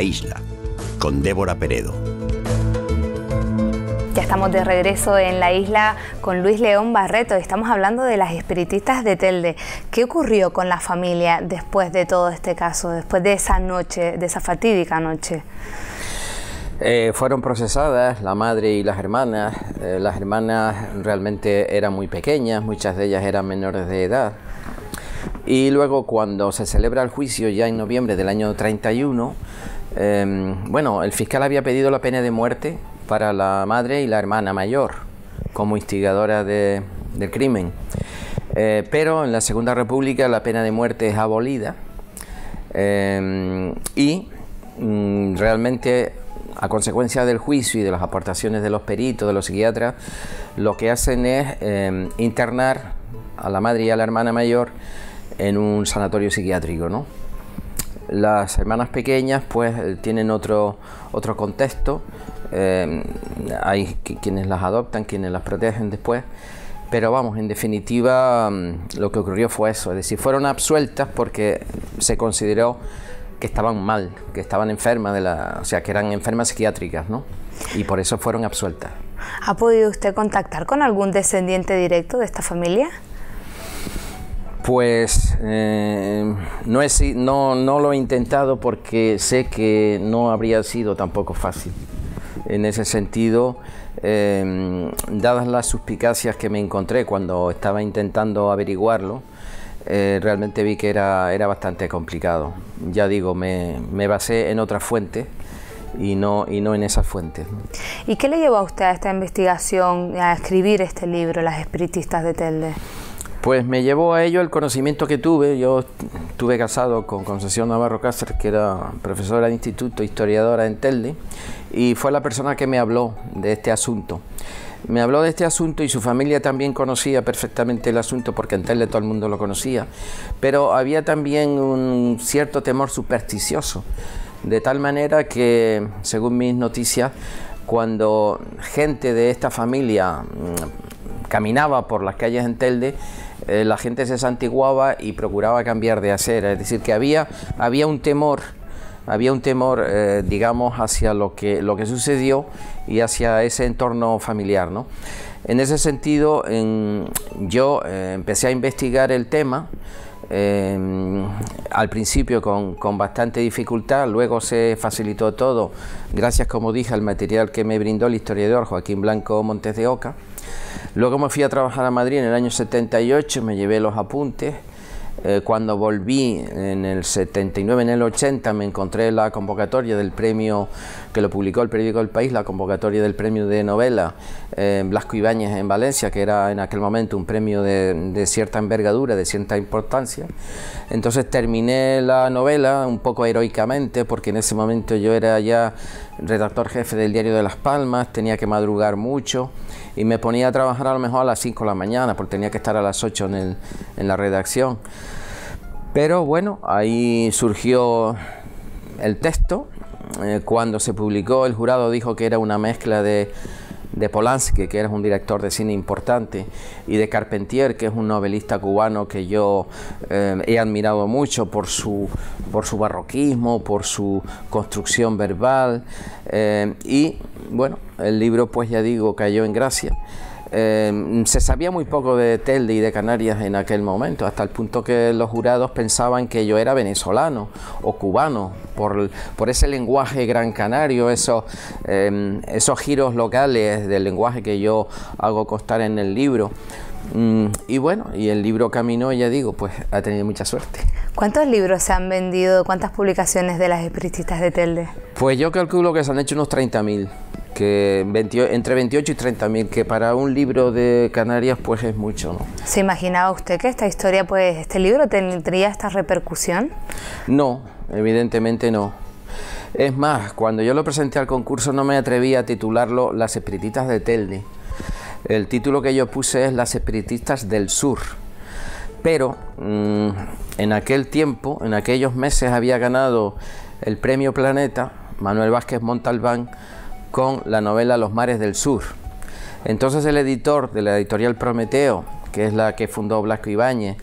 isla, con Débora Peredo. Ya estamos de regreso en la isla con Luis León Barreto. Estamos hablando de las espiritistas de Telde. ¿Qué ocurrió con la familia después de todo este caso, después de esa noche, de esa fatídica noche? Fueron procesadas la madre y las hermanas. Las hermanas realmente eran muy pequeñas, muchas de ellas eran menores de edad. Y luego, cuando se celebra el juicio, ya en noviembre del año 31, bueno, el fiscal había pedido la pena de muerte para la madre y la hermana mayor, como instigadoras del crimen. Pero en la Segunda República la pena de muerte es abolida y realmente, a consecuencia del juicio y de las aportaciones de los peritos, de los psiquiatras, lo que hacen es internar a la madre y a la hermana mayor en un sanatorio psiquiátrico, ¿no? Las hermanas pequeñas pues tienen otro contexto. Hay quienes las adoptan, quienes las protegen después, pero vamos, en definitiva lo que ocurrió fue eso, es decir, fueron absueltas porque se consideró que estaban mal, que estaban enfermas o sea, que eran enfermas psiquiátricas, ¿no? Y por eso fueron absueltas. ¿Ha podido usted contactar con algún descendiente directo de esta familia? Pues no lo he intentado porque sé que no habría sido tampoco fácil. En ese sentido, dadas las suspicacias que me encontré cuando estaba intentando averiguarlo, realmente vi que era bastante complicado. Ya digo, me basé en otras fuentes y no en esas fuentes. ¿Y qué le llevó a usted a esta investigación, a escribir este libro, Las espiritistas de Telde? Pues me llevó a ello el conocimiento que tuve. Yo estuve casado con Concepción Navarro Cáceres, que era profesora de instituto, historiadora en Telde, y fue la persona que me habló de este asunto. Me habló de este asunto y su familia también conocía perfectamente el asunto, porque en Telde todo el mundo lo conocía, pero había también un cierto temor supersticioso, de tal manera que, según mis noticias, cuando gente de esta familia caminaba por las calles en Telde, la gente se santiguaba y procuraba cambiar de acera, es decir, que había un temor, digamos, hacia lo que sucedió y hacia ese entorno familiar, ¿no? En ese sentido, yo empecé a investigar el tema, al principio con bastante dificultad, luego se facilitó todo, gracias, como dije, al material que me brindó el historiador Joaquín Blanco Montes de Oca. Luego me fui a trabajar a Madrid en el año 78, me llevé los apuntes. Cuando volví en el 79, en el 80, me encontré la convocatoria del premio que lo publicó el periódico El País, la convocatoria del premio de novela Blasco Ibáñez en Valencia, que era en aquel momento un premio de cierta envergadura, de cierta importancia. Entonces terminé la novela un poco heroicamente, porque en ese momento yo era ya redactor jefe del Diario de Las Palmas, tenía que madrugar mucho y me ponía a trabajar a lo mejor a las 5 de la mañana, porque tenía que estar a las 8 en la redacción. Pero bueno, ahí surgió el texto. Cuando se publicó, el jurado dijo que era una mezcla de Polanski, que era un director de cine importante, y de Carpentier, que es un novelista cubano que yo he admirado mucho por su barroquismo, por su construcción verbal, y bueno, el libro, pues ya digo, cayó en gracia. Se sabía muy poco de Telde y de Canarias en aquel momento, hasta el punto que los jurados pensaban que yo era venezolano o cubano, por ese lenguaje gran canario, esos giros locales del lenguaje que yo hago constar en el libro. Y bueno, y el libro caminó, ya digo, pues ha tenido mucha suerte. ¿Cuántos libros se han vendido, cuántas publicaciones de Las espiritistas de Telde? Pues yo calculo que se han hecho unos 30.000. Entre 28 y 30.000, que para un libro de Canarias pues es mucho, ¿no? ¿Se imaginaba usted que esta historia, pues este libro tendría esta repercusión? No, evidentemente no. Es más, cuando yo lo presenté al concurso no me atreví a titularlo Las espiritistas de Telde. El título que yo puse es Las espiritistas del sur. Pero en aquel tiempo, en aquellos meses, había ganado el premio Planeta Manuel Vázquez Montalbán con la novela Los mares del sur. Entonces el editor de la editorial Prometeo, que es la que fundó Blasco Ibáñez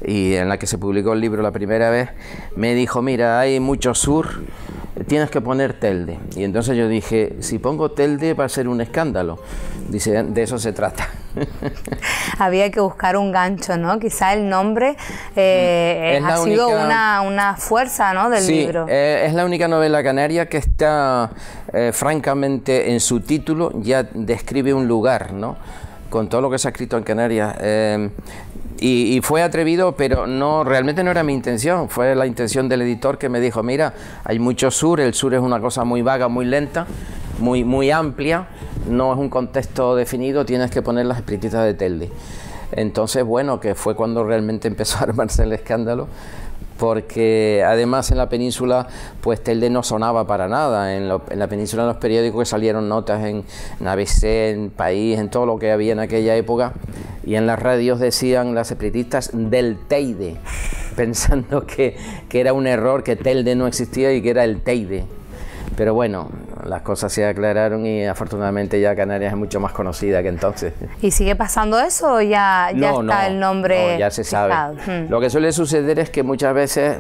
y en la que se publicó el libro la primera vez, me dijo: mira, hay mucho sur, tienes que poner Telde. Y entonces yo dije, si pongo Telde va a ser un escándalo. Dice, de eso se trata. Había que buscar un gancho, ¿no? Quizá el nombre ha sido una fuerza, ¿no?, del libro. Es la única novela canaria que está, francamente, en su título ya describe un lugar, ¿no?, con todo lo que se ha escrito en Canarias. Y fue atrevido, pero realmente no era mi intención, fue la intención del editor, que me dijo, mira, hay mucho sur, el sur es una cosa muy vaga, muy lenta, muy amplia, no es un contexto definido, tienes que poner las espiritistas de Telde. Entonces, bueno, que fue cuando realmente empezó a armarse el escándalo, porque además en la península pues Telde no sonaba para nada. En la península, en los periódicos, que salieron notas en ABC, en País, en todo lo que había en aquella época, y en las radios decían las espiritistas del Teide, pensando que era un error, que Telde no existía y que era el Teide. Pero bueno, las cosas se aclararon y afortunadamente ya Canarias es mucho más conocida que entonces. ¿Y sigue pasando eso o ya está el nombre? No, ya se sabe. Lo que suele suceder es que muchas veces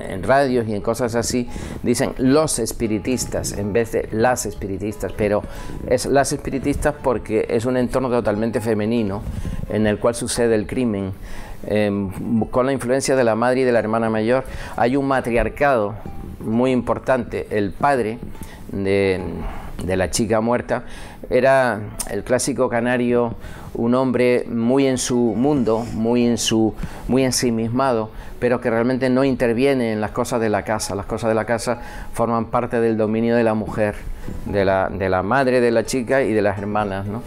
en radios y en cosas así dicen los espiritistas en vez de las espiritistas, pero es las espiritistas porque es un entorno totalmente femenino en el cual sucede el crimen. Con la influencia de la madre y de la hermana mayor hay un matriarcado muy importante. El padre de la chica muerta era el clásico canario, un hombre muy en su mundo, muy ensimismado, pero que realmente no interviene en las cosas de la casa. Las cosas de la casa forman parte del dominio de la mujer, de la madre de la chica y de las hermanas, ¿no?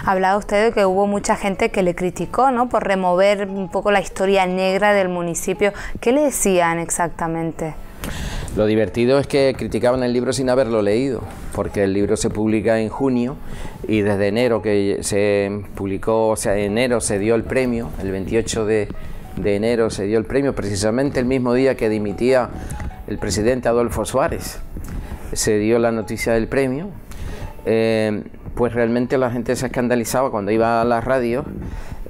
Hablaba usted de que hubo mucha gente que le criticó, ¿no?, por remover un poco la historia negra del municipio. ¿Qué le decían exactamente? Lo divertido es que criticaban el libro sin haberlo leído, porque el libro se publica en junio y desde enero que se publicó, o sea, en enero se dio el premio, el 28 de enero se dio el premio, precisamente el mismo día que dimitía el presidente Adolfo Suárez. Se dio la noticia del premio. Pues realmente la gente se escandalizaba cuando iba a las radios.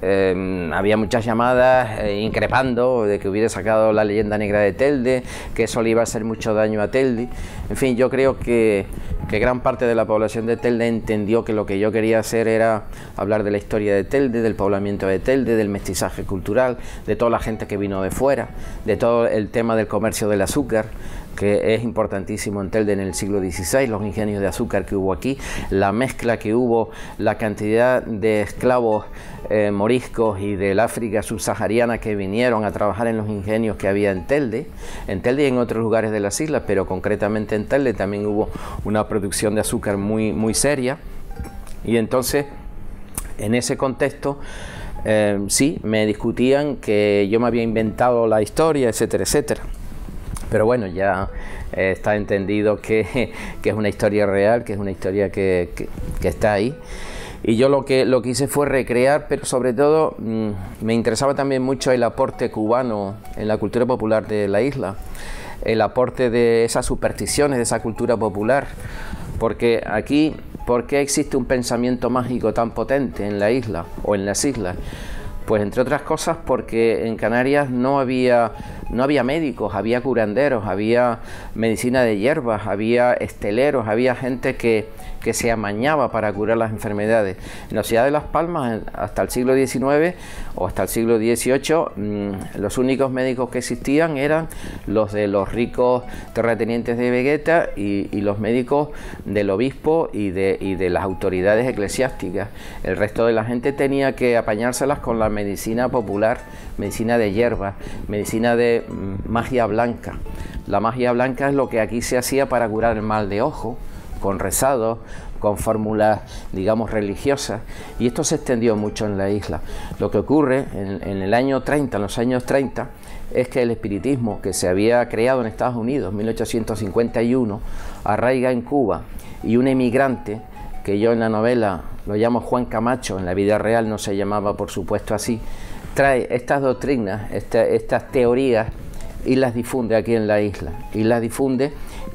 Había muchas llamadas increpando de que hubiera sacado La leyenda negra de Telde, que eso le iba a hacer mucho daño a Telde. En fin, yo creo que gran parte de la población de Telde entendió que lo que yo quería hacer era hablar de la historia de Telde, del poblamiento de Telde, del mestizaje cultural, de toda la gente que vino de fuera, de todo el tema del comercio del azúcar, que es importantísimo en Telde en el siglo XVI, los ingenios de azúcar que hubo aquí, la mezcla que hubo, la cantidad de esclavos moriscos y del África subsahariana que vinieron a trabajar en los ingenios que había en Telde y en otros lugares de las islas, pero concretamente en Telde también hubo una producción de azúcar muy seria. Y entonces, en ese contexto, sí, me discutían que yo me había inventado la historia, etcétera, etcétera. Pero bueno, ya está entendido que es una historia real, que es una historia que está ahí. Y yo lo que hice fue recrear, pero sobre todo me interesaba también mucho el aporte cubano en la cultura popular de la isla, el aporte de esas supersticiones, de esa cultura popular, porque aquí, ¿por qué existe un pensamiento mágico tan potente en la isla o en las islas? Pues entre otras cosas porque en Canarias no había médicos, había curanderos, había medicina de hierbas, había esteleros, había gente que se amañaba para curar las enfermedades. En la ciudad de Las Palmas, hasta el siglo XIX o hasta el siglo XVIII, los únicos médicos que existían eran los de los ricos terratenientes de Vegueta y los médicos del obispo y de las autoridades eclesiásticas. El resto de la gente tenía que apañárselas con la medicina popular, medicina de hierbas, medicina de magia blanca. La magia blanca es lo que aquí se hacía para curar el mal de ojo, con rezados, con fórmulas, digamos, religiosas, y esto se extendió mucho en la isla. Lo que ocurre en el año 30, en los años 30, es que el espiritismo que se había creado en Estados Unidos en 1851 arraiga en Cuba, y un emigrante, que yo en la novela lo llamo Juan Camacho, en la vida real no se llamaba por supuesto así, trae estas doctrinas, estas teorías, y las difunde aquí en la isla,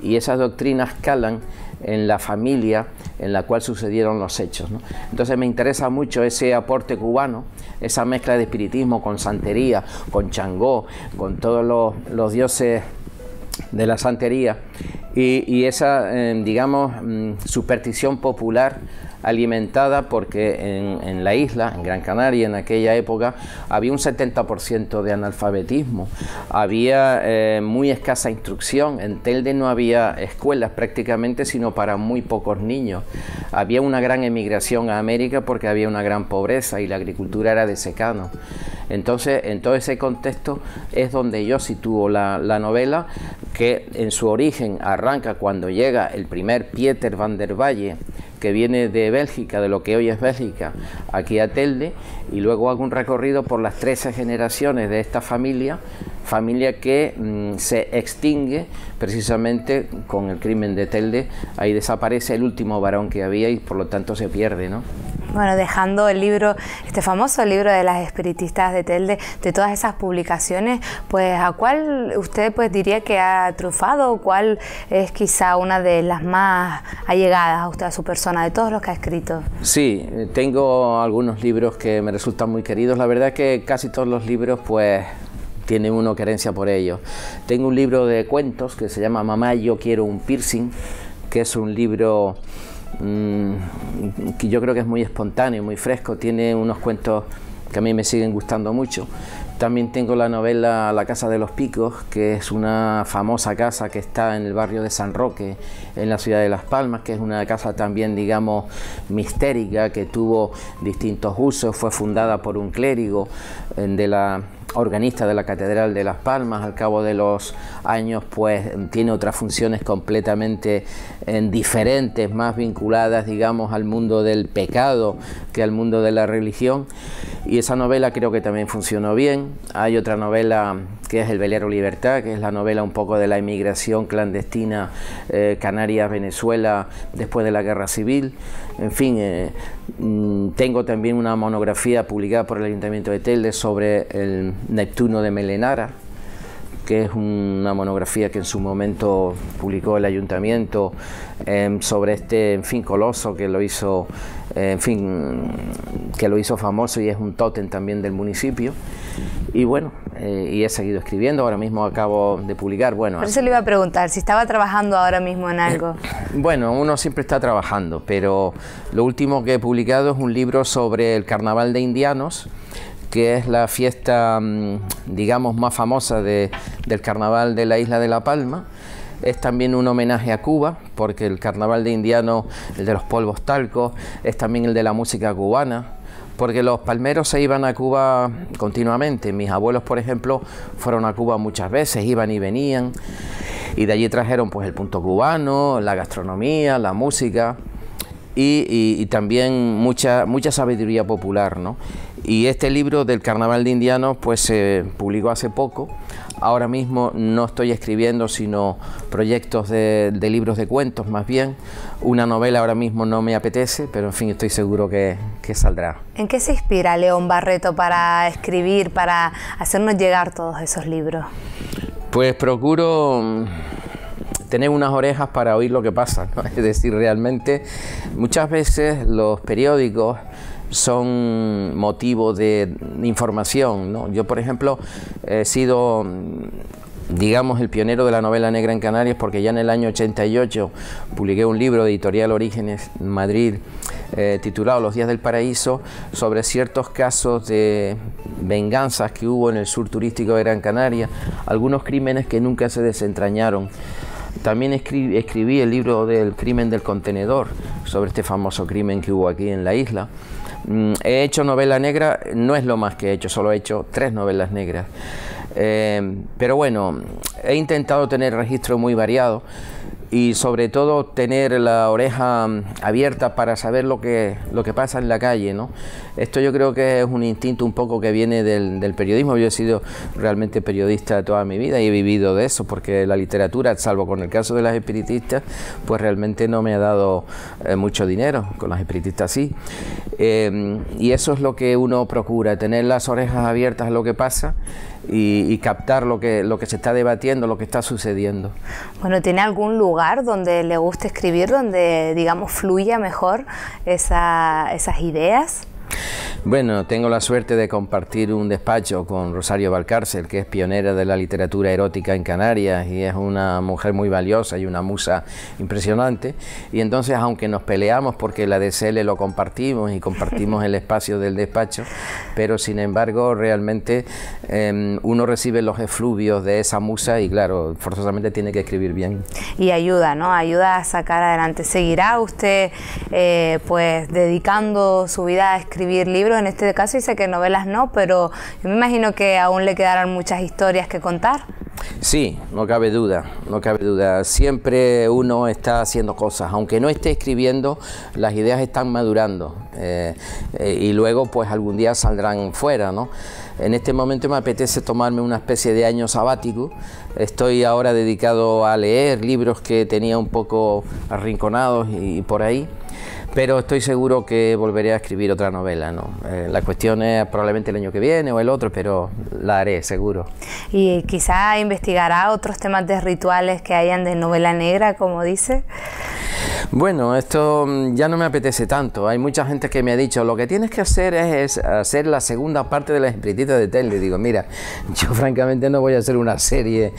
y esas doctrinas calan en la familia en la cual sucedieron los hechos, ¿no? Entonces me interesa mucho ese aporte cubano, esa mezcla de espiritismo con santería, con Changó, con todos los dioses la santería y esa, digamos, superstición popular alimentada porque en la isla, en Gran Canaria, en aquella época, había un 70% de analfabetismo, había muy escasa instrucción, en Telde no había escuelas prácticamente, sino para muy pocos niños, había una gran emigración a América porque había una gran pobreza y la agricultura era de secano. Entonces, en todo ese contexto es donde yo sitúo la novela, que en su origen arranca cuando llega el primer Pieter van der Walle, que viene de Bélgica, de lo que hoy es Bélgica, aquí a Telde, y luego hago un recorrido por las 13 generaciones de esta familia que se extingue precisamente con el crimen de Telde. Ahí desaparece el último varón que había y por lo tanto se pierde, ¿no? Bueno, dejando el libro, este famoso libro de las espiritistas de Telde, de todas esas publicaciones, pues ¿a cuál usted pues diría que ha triunfado? ¿Cuál es quizá una de las más allegadas a usted, a su persona, de todos los que ha escrito? Sí, tengo algunos libros que me resultan muy queridos. La verdad es que casi todos los libros pues tiene uno querencia por ellos. Tengo un libro de cuentos que se llama Mamá, yo quiero un piercing, que es un libro que yo creo que es muy espontáneo, muy fresco, tiene unos cuentos que a mí me siguen gustando mucho. También tengo la novela La Casa de los Picos, que es una famosa casa que está en el barrio de San Roque, en la ciudad de Las Palmas, que es una casa también, digamos, mistérica, que tuvo distintos usos, fue fundada por un clérigo de la organista de la Catedral de Las Palmas. Al cabo de los años pues tiene otras funciones completamente diferentes, más vinculadas, digamos, al mundo del pecado que al mundo de la religión, y esa novela creo que también funcionó bien. Hay otra novela que es El Velero Libertad, que es la novela un poco de la inmigración clandestina Canarias-Venezuela después de la Guerra Civil. En fin, tengo también una monografía publicada por el Ayuntamiento de Telde sobre el Neptuno de Melenara, que es una monografía que en su momento publicó el Ayuntamiento sobre este, en fin, coloso que lo hizo, que lo hizo famoso y es un tótem también del municipio. Y bueno, y he seguido escribiendo, ahora mismo acabo de publicar, bueno... Por eso le iba a preguntar, si estaba trabajando ahora mismo en algo. Bueno, uno siempre está trabajando, pero lo último que he publicado es un libro sobre el Carnaval de Indianos, que es la fiesta, digamos, más famosa del Carnaval de la isla de La Palma. Es también un homenaje a Cuba, porque el Carnaval de Indianos, el de los polvos talcos, es también el de la música cubana, porque los palmeros se iban a Cuba continuamente. Mis abuelos, por ejemplo, fueron a Cuba muchas veces, iban y venían, y de allí trajeron pues el punto cubano, la gastronomía, la música y también mucha sabiduría popular, ¿no? Y este libro del Carnaval de Indianos pues se publicó hace poco. Ahora mismo no estoy escribiendo sino proyectos de libros de cuentos, más bien. Una novela ahora mismo no me apetece, pero en fin, estoy seguro que saldrá. ¿En qué se inspira León Barreto para escribir, para hacernos llegar todos esos libros? Pues procuro tener unas orejas para oír lo que pasa, ¿no? Es decir, realmente muchas veces los periódicos son motivo de información, ¿no? Yo, por ejemplo, he sido, digamos, el pionero de la novela negra en Canarias, porque ya en el año 88 publiqué un libro de Editorial Orígenes, Madrid, titulado Los días del paraíso, sobre ciertos casos de venganzas que hubo en el sur turístico de Gran Canaria, algunos crímenes que nunca se desentrañaron. También escribí el libro del crimen del contenedor, sobre este famoso crimen que hubo aquí en la isla. He hecho novela negra, no es lo más que he hecho, solo he hecho 3 novelas negras. Pero bueno, he intentado tener registro muy variado y sobre todo tener la oreja abierta para saber lo que pasa en la calle, ¿no? Esto yo creo que es un instinto un poco que viene del periodismo. Yo he sido realmente periodista toda mi vida y he vivido de eso, porque la literatura, salvo con el caso de las espiritistas, pues realmente no me ha dado mucho dinero. Con las espiritistas sí. Y eso es lo que uno procura, tener las orejas abiertas a lo que pasa y captar lo que se está debatiendo, lo que está sucediendo. Bueno, ¿tiene algún lugar donde le guste escribir, donde, digamos, fluya mejor esas ideas? Bueno, tengo la suerte de compartir un despacho con Rosario Valcárcel, que es pionera de la literatura erótica en Canarias y es una mujer muy valiosa y una musa impresionante. Y entonces, aunque nos peleamos porque la DCL lo compartimos y compartimos el espacio del despacho, pero sin embargo realmente uno recibe los efluvios de esa musa y claro, forzosamente tiene que escribir bien. Y ayuda, ¿no? Ayuda a sacar adelante. ¿Seguirá usted pues dedicando su vida a escribir libros? En este caso dice que novelas no, pero yo me imagino que aún le quedarán muchas historias que contar. Sí, no cabe duda, no cabe duda. Siempre uno está haciendo cosas, aunque no esté escribiendo, las ideas están madurando y luego pues algún día saldrán fuera, ¿no? En este momento me apetece tomarme una especie de año sabático. Estoy ahora dedicado a leer libros que tenía un poco arrinconados y por ahí. Pero estoy seguro que volveré a escribir otra novela, ¿no? La cuestión es probablemente el año que viene o el otro, pero la haré, seguro. ¿Y quizá investigará otros temas de rituales que hayan de novela negra, como dice? Bueno, esto ya no me apetece tanto. Hay mucha gente que me ha dicho, lo que tienes que hacer es hacer la segunda parte de Las Espiritistas de Telde. Digo, mira, yo francamente no voy a hacer una serie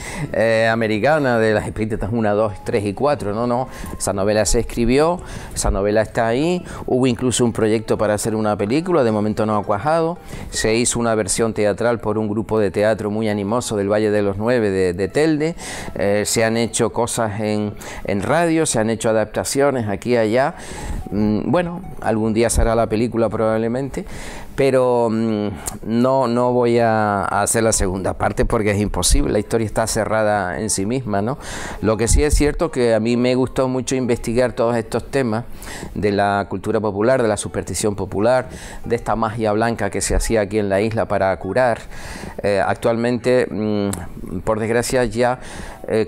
americana de Las Espiritistas 1, 2, 3 y 4. No, no. Esa novela se escribió, esa novela está ahí. Hubo incluso un proyecto para hacer una película, de momento no ha cuajado. Se hizo una versión teatral por un grupo de teatro muy animoso del Valle de los Nueve de Telde. Se han hecho cosas en radio, se han hecho adaptaciones aquí y allá. Bueno, algún día se hará la película probablemente, pero no voy a hacer la segunda parte porque es imposible, la historia está cerrada en sí misma, ¿no? Lo que sí es cierto que a mí me gustó mucho investigar todos estos temas de la cultura popular, de la superstición popular, de esta magia blanca que se hacía aquí en la isla para curar. Actualmente, por desgracia, ya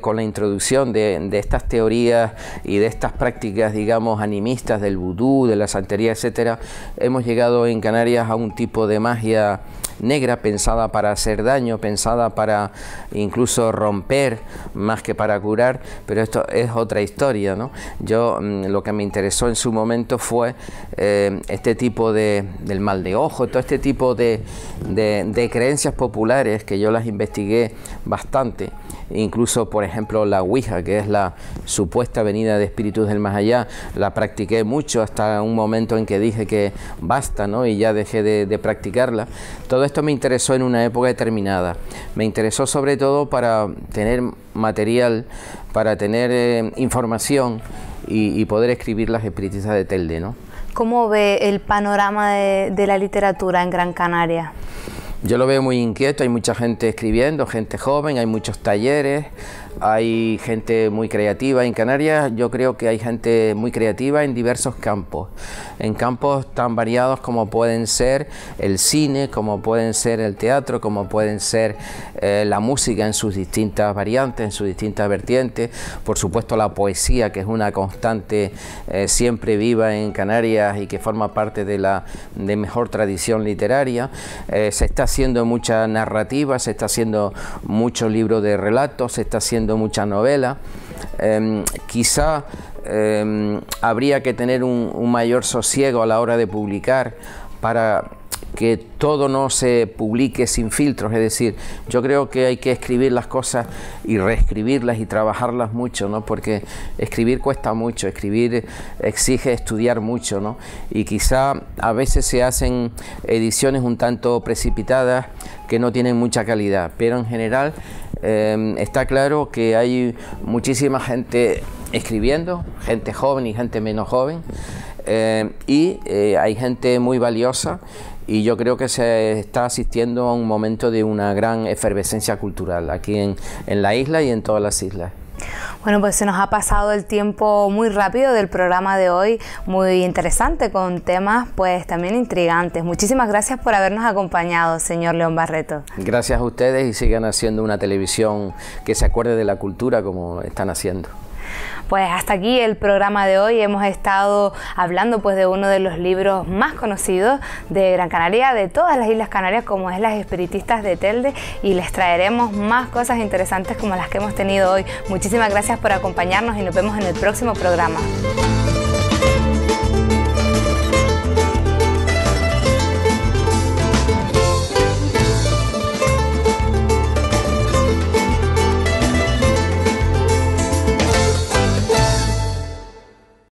con la introducción de estas teorías y de estas prácticas, digamos, animistas del vudú, de la santería, etcétera, hemos llegado en Canarias a un tipo de magia negra pensada para hacer daño, pensada para incluso romper más que para curar, pero esto es otra historia, ¿no? Yo lo que me interesó en su momento fue este tipo del mal de ojo, todo este tipo de creencias populares que yo las investigué bastante. Incluso, por ejemplo, la Ouija, que es la supuesta venida de espíritus del más allá, la practiqué mucho hasta un momento en que dije que basta, ¿no? Y ya dejé de practicarla. Todo esto me interesó en una época determinada. Me interesó sobre todo para tener material, para tener información y poder escribir Las Espiritistas de Telde, ¿no? ¿Cómo ve el panorama de la literatura en Gran Canaria? Yo lo veo muy inquieto, hay mucha gente escribiendo, gente joven, hay muchos talleres, hay gente muy creativa. En Canarias yo creo que hay gente muy creativa en diversos campos, en campos tan variados como pueden ser el cine, como pueden ser el teatro, como pueden ser la música en sus distintas variantes, en sus distintas vertientes, por supuesto la poesía, que es una constante siempre viva en Canarias y que forma parte de la mejor tradición literaria. Se está haciendo mucha narrativa, se está haciendo mucho libro de relatos, se está haciendo mucha novela. Quizá habría que tener un mayor sosiego a la hora de publicar para que todo no se publique sin filtros, es decir, yo creo que hay que escribir las cosas y reescribirlas y trabajarlas mucho, ¿no? Porque escribir cuesta mucho, escribir exige estudiar mucho, ¿no? Y quizá a veces se hacen ediciones un tanto precipitadas que no tienen mucha calidad, pero en general está claro que hay muchísima gente escribiendo, gente joven y gente menos joven, y hay gente muy valiosa. Y yo creo que se está asistiendo a un momento de una gran efervescencia cultural aquí en la isla y en todas las islas. Bueno, pues se nos ha pasado el tiempo muy rápido del programa de hoy, muy interesante, con temas pues también intrigantes. Muchísimas gracias por habernos acompañado, señor León Barreto. Gracias a ustedes y sigan haciendo una televisión que se acuerde de la cultura como están haciendo. Pues hasta aquí el programa de hoy. Hemos estado hablando pues de uno de los libros más conocidos de Gran Canaria, de todas las Islas Canarias, como es Las Espiritistas de Telde, y les traeremos más cosas interesantes como las que hemos tenido hoy. Muchísimas gracias por acompañarnos y nos vemos en el próximo programa.